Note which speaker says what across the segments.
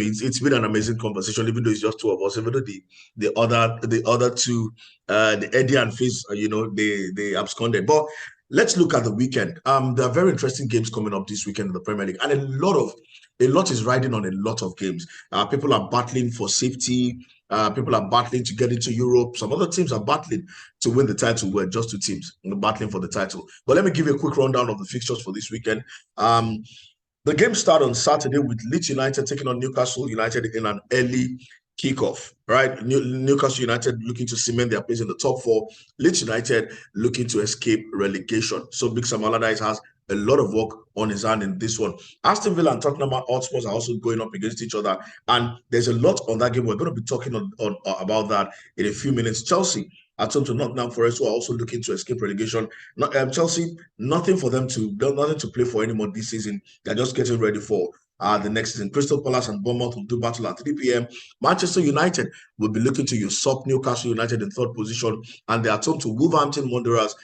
Speaker 1: it's been an amazing conversation, even though it's just two of us. Even though the other two, the Eddie and Fizz, they absconded. But let's look at the weekend. There are very interesting games coming up this weekend in the Premier League, and a lot is riding on a lot of games. People are battling for safety. People are battling to get into Europe. Some other teams are battling to win the title. We're just two teams battling for the title. But let me give you a quick rundown of the fixtures for this weekend. The game start on Saturday with Leeds United taking on Newcastle United in an early kickoff, right? Newcastle United looking to cement their place in the top four. Leeds United looking to escape relegation. So Big Sam Allardyce has a lot of work on his hand in this one. Aston Villa and Tottenham Hotspur are also going up against each other, and there's a lot on that game. We're going to be talking about that in a few minutes. Chelsea at home to Nottingham Forest, who are also looking to escape relegation. Chelsea, nothing to play for anymore this season. They're just getting ready for the next season. Crystal Palace and Bournemouth will do battle at 3 p.m. Manchester United will be looking to usurp Newcastle United in third position, and they are at home to Wolverhampton Wanderers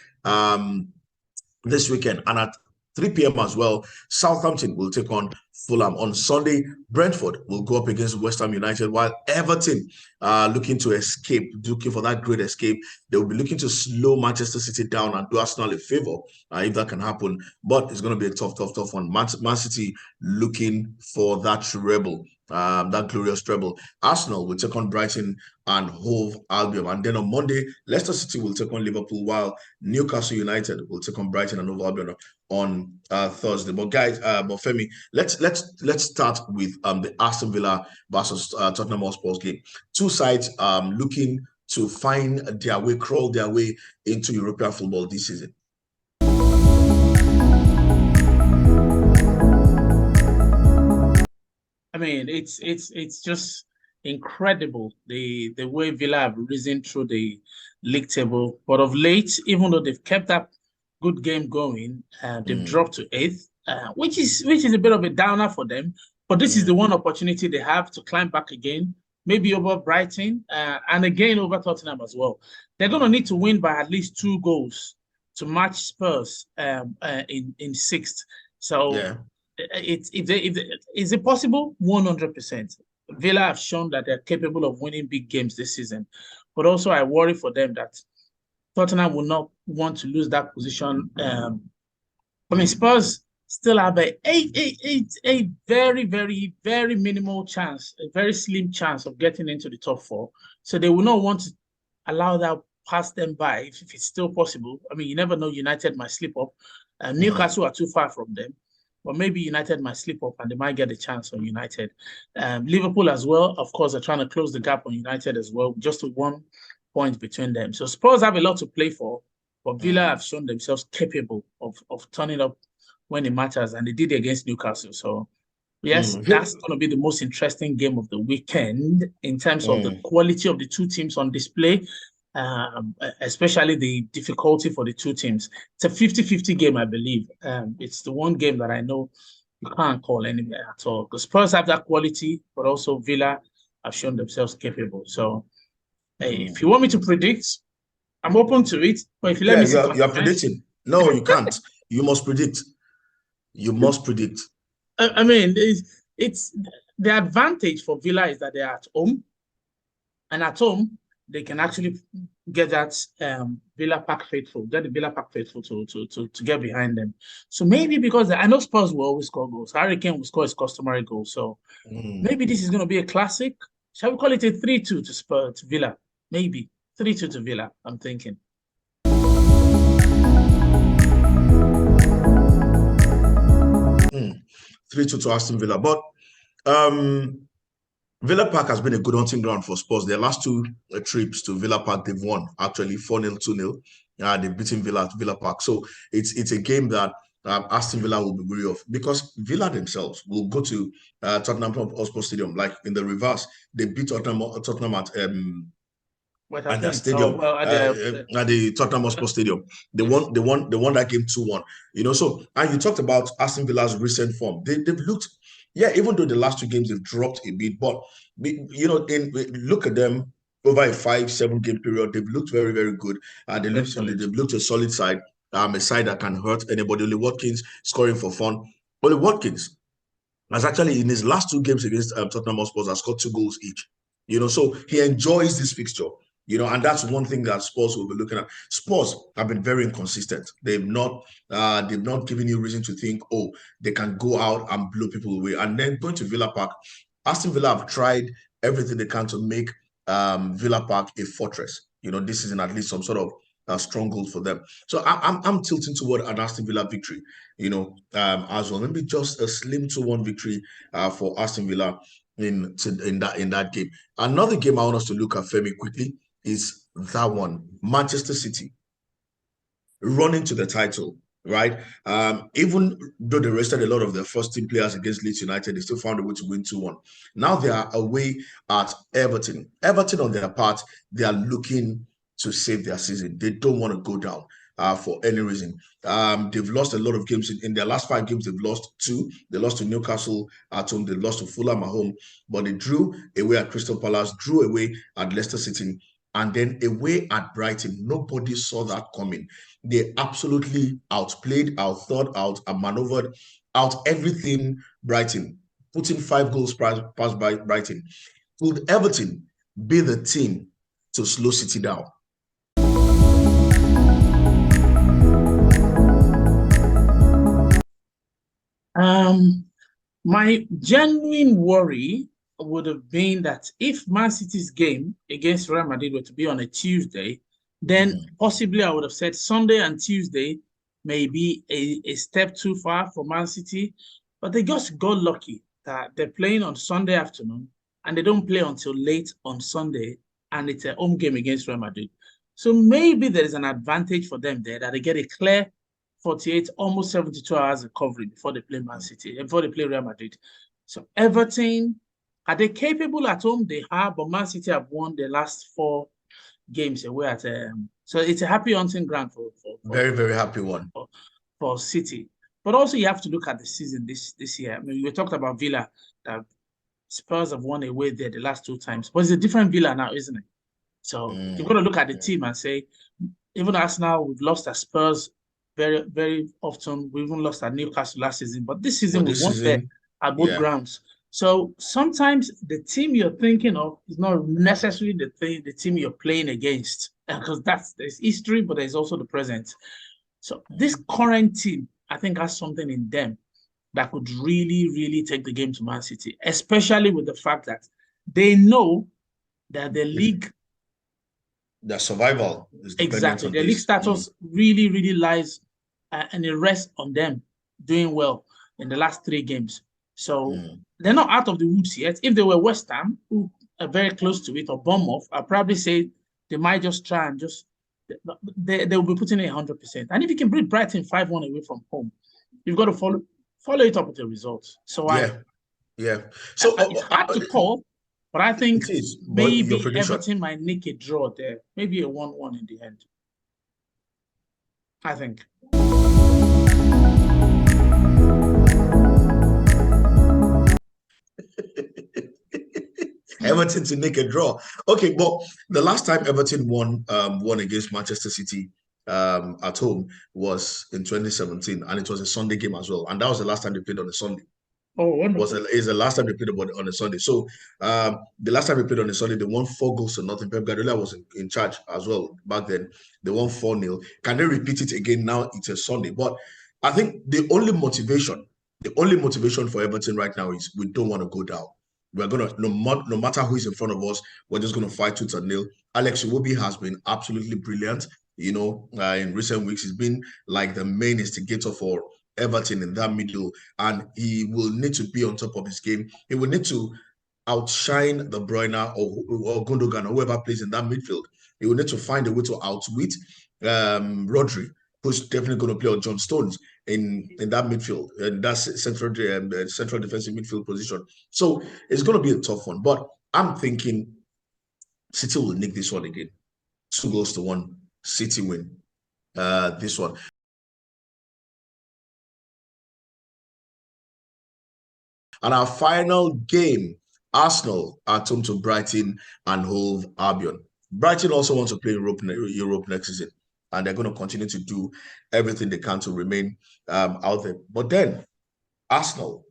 Speaker 1: this weekend. And at 3 p.m. as well, Southampton will take on Fulham. On Sunday, Brentford will go up against West Ham United, while Everton looking to escape, looking for that great escape. They will be looking to slow Manchester City down and do Arsenal a favor if that can happen. But it's going to be a tough one. Man City looking for that treble, that glorious treble. Arsenal will take on Brighton and Hove Albion. And then on Monday, Leicester City will take on Liverpool, while Newcastle United will take on Brighton and Hove Albion on Thursday. But guys, but Femi, let's start with the Aston Villa versus Tottenham Hotspur game. Two sides looking to find their way, crawl their way into European football this season.
Speaker 2: I mean, it's just incredible the way Villa have risen through the league table. But of late, even though they've kept that good game going, they've dropped to 8th, which is a bit of a downer for them. But this is the one opportunity they have to climb back again, maybe over Brighton and again over Tottenham as well. They're going to need to win by at least 2 goals to match Spurs in 6th. So. Yeah. Is it possible? 100%. Villa have shown that they're capable of winning big games this season, but also I worry for them that Tottenham will not want to lose that position. I mean, Spurs still have a very, very, very minimal chance, a very slim chance of getting into the top 4. So they will not want to allow that pass them by if it's still possible. I mean, you never know. United might slip up. Newcastle are too far from them. But maybe United might slip up and they might get a chance on United. Liverpool as well, of course, are trying to close the gap on United as well, just 1 point between them. So Spurs have a lot to play for, but Villa have shown themselves capable of turning up when it matters, and they did it against Newcastle. So, yes, that's going to be the most interesting game of the weekend in terms of the quality of the two teams on display. Especially the difficulty for the two teams. It's a 50-50 game, I believe. It's the one game that I know you can't call anywhere at all. The Spurs have that quality, but also Villa have shown themselves capable. So, if you want me to predict, I'm open to it. But if you let me
Speaker 1: you're predicting. No, you can't. You must predict. You must predict.
Speaker 2: I mean, it's the advantage for Villa is that they are at home, and at home they can actually get that Villa Park faithful, get the Villa Park faithful to get behind them. So maybe because I know Spurs will always score goals. Harry Kane will score his customary goal. So maybe this is going to be a classic. Shall we call it a 3-2 to Villa? Maybe 3-2 to Villa, I'm thinking.
Speaker 1: 3-2 to Aston Villa. But Villa Park has been a good hunting ground for Spurs. Their last 2 trips to Villa Park, they've won, actually 4-0, 2-0. They've beaten Villa at Villa Park. So it's a game that Aston Villa will be wary of, because Villa themselves will go to Tottenham Hotspur Stadium, like in the reverse. They beat Tottenham at their stadium, at the Tottenham Hotspur Stadium. They won that game 2-1. So, and you talked about Aston Villa's recent form. They've looked. Yeah, even though the last 2 games they've dropped a bit, but look at them over a 5-7 game period. They've looked very, very good. They've looked a solid side, a side that can hurt anybody. Oli Watkins scoring for fun. Oli Watkins, has actually, in his last 2 games against Tottenham Hotspur, has scored 2 goals each. So he enjoys this fixture. And that's one thing that Spurs will be looking at. Spurs have been very inconsistent. They've not given you reason to think, oh, they can go out and blow people away. And then going to Villa Park, Aston Villa have tried everything they can to make Villa Park a fortress. This is at least some sort of stronghold for them. So I'm tilting toward an Aston Villa victory. As well. Maybe just a slim 2-1 victory for Aston Villa in that game. Another game I want us to look at, Femi, quickly is that one. Manchester City running to the title, right? Even though they rested a lot of their first team players against Leeds United, they still found a way to win 2-1. Now they are away at Everton. Everton, on their part, they are looking to save their season. They don't want to go down for any reason. They've lost a lot of games. In their last 5 games, they've lost 2. They lost to Newcastle at home. They lost to Fulham at home. But they drew away at Crystal Palace, drew away at Leicester City, and then away at Brighton. Nobody saw that coming. They absolutely outplayed, outthought, outmaneuvered, out everything Brighton, putting 5 goals past by Brighton. Could Everton be the team to slow City down?
Speaker 2: My genuine worry would have been that if Man City's game against Real Madrid were to be on a Tuesday, then possibly I would have said Sunday and Tuesday may be a step too far for Man City. But they just got lucky that they're playing on Sunday afternoon and they don't play until late on Sunday, and it's a home game against Real Madrid. So maybe there is an advantage for them there that they get a clear 48, almost 72 hours recovery before they play Man City, before they play Real Madrid. So Everton, are they capable at home? They are, but Man City have won the last 4 games away at so it's a happy hunting ground for
Speaker 1: very, very happy one
Speaker 2: for City. But also you have to look at the season this year. I mean, we talked about Villa, that Spurs have won away there the last 2 times, but it's a different Villa now, isn't it? So you've got to look at the team and say, even Arsenal, we've lost at Spurs very, very often. We even lost at Newcastle last season, but this season we won there at both grounds. So sometimes the team you're thinking of is not necessarily the team you're playing against, because there's history, but there's also the present. So this current team, I think, has something in them that could really, really take the game to Man City, especially with the fact that they know that the league,
Speaker 1: their survival is
Speaker 2: exactly, the league status really, really lies and it rests on them doing well in the last 3 games. So they're not out of the woods yet. If they were West Ham, who are very close to it, or Bournemouth, I'd probably say they might just try and they will be putting in 100%. And if you can beat Brighton 5-1 away from home, you've got to follow it up with the results. So So it's hard to call, but I think maybe Everton might nick a draw there. Maybe a 1-1 in the end. I think.
Speaker 1: Everton to nick a draw. Okay, but the last time Everton won against Manchester City at home was in 2017, and it was a Sunday game as well. And that was the last time they played on a Sunday.
Speaker 2: Oh, wonderful.
Speaker 1: Is the last time they played on a Sunday. So the last time they played on a Sunday, they won 4 goals to nothing. Pep Guardiola was in charge as well back then. They won 4-0. Can they repeat it again now? It's a Sunday. But I think the only motivation for Everton right now is we don't want to go down. We're gonna, no matter who is in front of us, we're just gonna fight tooth and nail. Alex Iwobi has been absolutely brilliant. In recent weeks, he's been like the main instigator for Everton in that middle, and he will need to be on top of his game. He will need to outshine De Bruyne or Gundogan or whoever plays in that midfield. He will need to find a way to outwit Rodri, who's definitely going to play on John Stones in that midfield, and that's central defensive midfield position. So it's going to be a tough one, but I'm thinking City will nick this one again. 2-1 City win this one. And our final game, Arsenal at home to Brighton and Hove Albion. Brighton also wants to play Europe next season, and they're going to continue to do everything they can to remain out there. But then, Arsenal,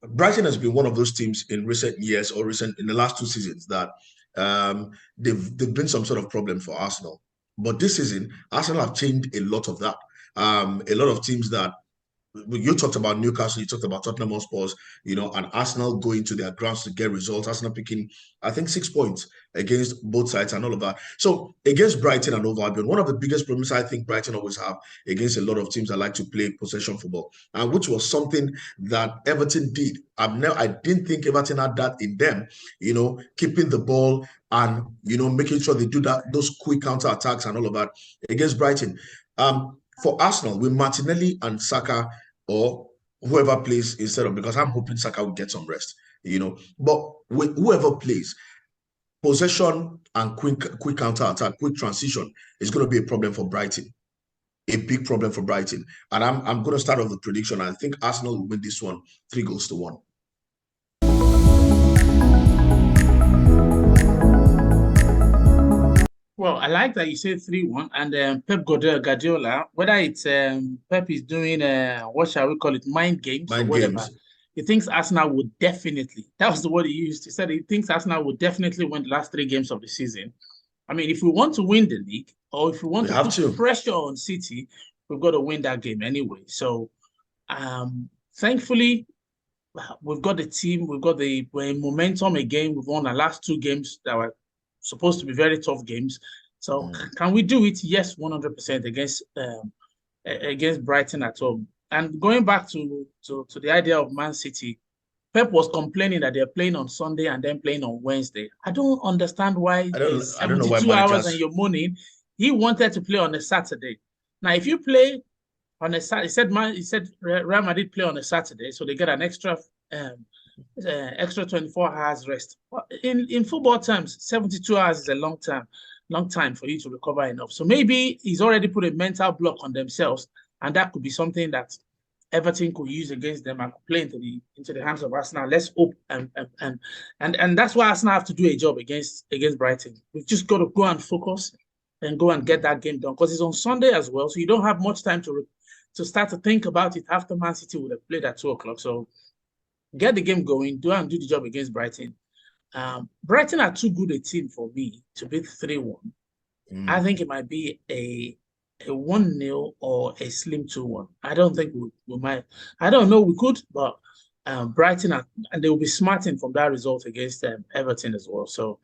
Speaker 1: Brighton has been one of those teams in recent years or in the last 2 seasons that they've been some sort of problem for Arsenal. But this season, Arsenal have changed a lot of that. A lot of teams that you talked about Newcastle, you talked about Tottenham Hotspurs, and Arsenal going to their grounds to get results. Arsenal picking, I think, 6 points against both sides and all of that. So against Brighton and Hove Albion, one of the biggest problems I think Brighton always have against a lot of teams that like to play possession football, and which was something that Everton did. I didn't think Everton had that in them, keeping the ball and making sure they do those quick counter attacks and all of that against Brighton. For Arsenal, with Martinelli and Saka or whoever plays instead of, because I'm hoping Saka will get some rest, but with whoever plays, possession and quick counter attack, quick transition is going to be a problem for Brighton, a big problem for Brighton. And I'm going to start off the prediction. I think Arsenal will win this one 3-1.
Speaker 2: Well, I like that you said 3-1 and Pep Guardiola, whether it's Pep is doing what shall we call it, mind games or whatever. He thinks Arsenal would definitely, that was the word he used. He said he thinks Arsenal would definitely win the last 3 games of the season. I mean, if we want to win the league or if we want to put pressure on City, we've got to win that game anyway. So thankfully, we've got the team, we've got the momentum again. We've won our last 2 games that were supposed to be very tough games. So can we do it? Yes, 100% against Brighton at home. And going back to the idea of Man City, Pep was complaining that they're playing on Sunday and then playing on Wednesday. I don't understand why it's 72 hours and you're mourning. He wanted to play on a Saturday. Now, if you play on a Saturday, he said Real Madrid play on a Saturday, so they get an extra 24 hours rest. In football terms, 72 hours is a long time for you to recover enough. So maybe he's already put a mental block on themselves, and that could be something that Everton could use against them and could play into the hands of Arsenal. Let's hope and that's why Arsenal have to do a job against Brighton. We've just got to go and focus and go and get that game done, because it's on Sunday as well, so you don't have much time to start to think about it after Man City would have played at 2:00. So get the game going, do the job against Brighton. Brighton are too good a team for me to beat 3-1. I think it might be a 1-0 or a slim 2-1. I don't think we might. I don't know, we could, but Brighton and they will be smarting from that result against Everton as well. So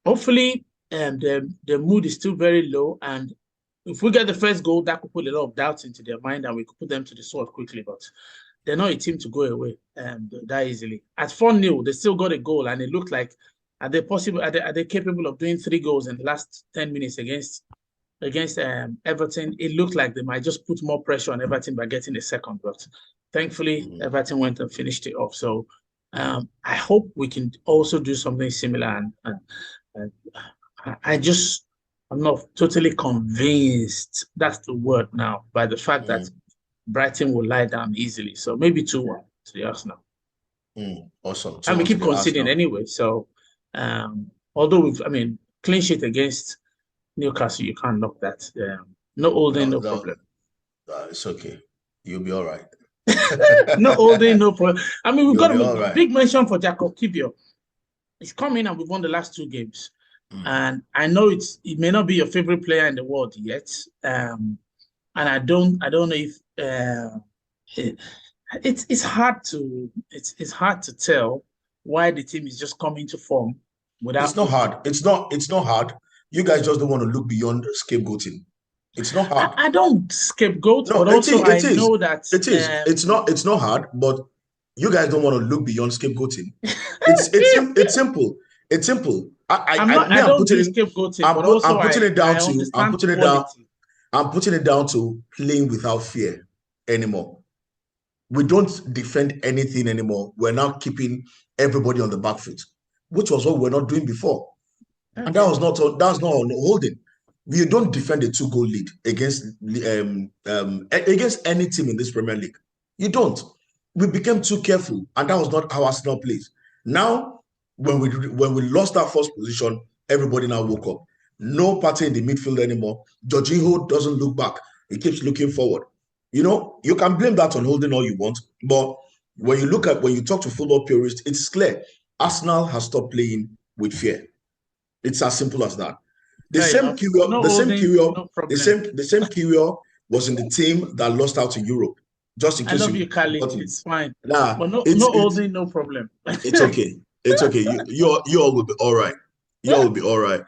Speaker 2: hopefully the mood is still very low, and if we get the first goal, that could put a lot of doubts into their mind and we could put them to the sword quickly. But they're not a team to go away that easily. At 4-0, they still got a goal, and it looked like are they capable of doing 3 goals in the last 10 minutes against Everton? It looked like they might just put more pressure on Everton by getting a second, but thankfully Everton went and finished it off. So I hope we can also do something similar. And I'm not totally convinced, that's the word now, by the fact that Brighton will lie down easily. So maybe 2-1 to the Arsenal.
Speaker 1: Awesome.
Speaker 2: And we keep conceding anyway. So although clean sheet against Newcastle, you can't knock that. No holding, no problem.
Speaker 1: It's okay. You'll be all right.
Speaker 2: No holding, no problem. We've got a big mention for Jacob Kivior. He's come in and we've won the last 2 games. And I know it may not be your favorite player in the world yet. And I don't know if it's hard to tell why the team is just coming to form without.
Speaker 1: It's not hard. It's not hard. You guys just don't want to look beyond scapegoating. It's not hard.
Speaker 2: I don't scapegoat, but also I know that
Speaker 1: it is. It's not hard, but you guys don't want to look beyond scapegoating. It's simple. It's simple. I'm putting it down to playing without fear anymore. We don't defend anything anymore. We're now keeping everybody on the back foot, which was what we're not doing before. Okay. And that was not on holding. We don't defend a 2-goal lead against any team in this Premier League. You don't. We became too careful, and that was not how Arsenal plays. Now, when we lost our first position, everybody now woke up. No party in the midfield anymore. Jorginho doesn't look back. He keeps looking forward. You can blame that on holding all you want, but when you talk to football purists, it's clear. Arsenal has stopped playing with fear. It's as simple as that. The
Speaker 2: Fair
Speaker 1: same
Speaker 2: enough.
Speaker 1: Kyrgios,
Speaker 2: No
Speaker 1: the same
Speaker 2: holding,
Speaker 1: Kyrgios,
Speaker 2: no problem.
Speaker 1: the same Kyrgios was in the team that lost out to Europe. Just in
Speaker 2: I
Speaker 1: case
Speaker 2: love
Speaker 1: you've
Speaker 2: you, Kali.
Speaker 1: forgotten.
Speaker 2: It's fine.
Speaker 1: Nah,
Speaker 2: But no
Speaker 1: it's
Speaker 2: holding, no problem.
Speaker 1: it's okay. It's okay. You all will be all right. You all will be all right.